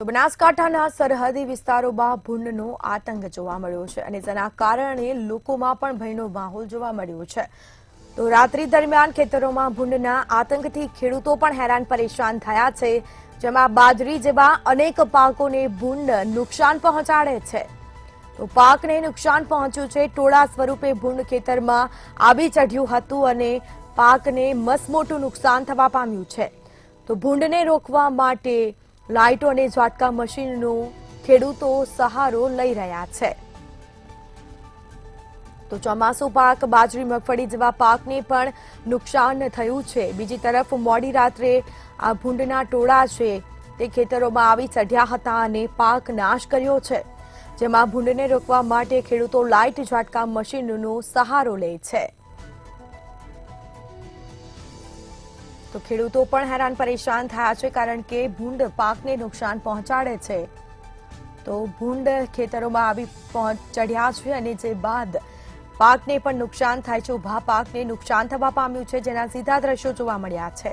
બનાસકાંઠાના સરહદી વિસ્તારોમાં ભૂંડનો આતંક જોવા મળ્યો છે અને તેના કારણે લોકોમાં પણ ભયનો માહોલ જોવા મળ્યો છે। તો રાત્રિ દરમિયાન ખેતરોમાં ભૂંડના આતંકથી ખેડૂતો પણ હેરાન પરેશાન થયા છે, જેમાં બાજરી જેવા અનેક પાકોને ભૂંડ નુકસાન પહોંચાડે છે। તો પાકને નુકસાન પહોંચ્યું છે। ટોળા સ્વરૂપે ભૂંડ ખેતરમાં આવી ચઢ્યું હતું અને પાકને મસમોટું નુકસાન થવા પામ્યું છે। તો ભૂંડને રોકવા માટે લાઇટો અને ઝાટકા મશીનનો ખેડૂતો સહારો લઈ રહ્યા છે। તો ચોમાસુ પાક બાજરી મગફળી જેવા પાકને પણ નુકસાન થયું છે। બીજી તરફ મોડી રાત્રે આ ભૂંડના ટોળા છે તે ખેતરોમાં આવી ચઢ્યા હતા અને પાક નાશ કર્યો છે, જેમાં ભૂંડને રોકવા માટે ખેડૂતો લાઇટ ઝાટકા મશીનનો સહારો લે છે। તો ખેડૂતો પણ હેરાન પરેશાન થયા છે, કારણ કે ભૂંડ પાકને નુકસાન પહોંચાડે છે। તો ભૂંડ ખેતરોમાં આવી ચઢ્યા છે અને જે બાદ પાકને પણ નુકસાન થાય છે। ઉભા પાકને નુકસાન થવા પામ્યું છે, જેના સીધા દ્રશ્યો જોવા મળ્યા છે।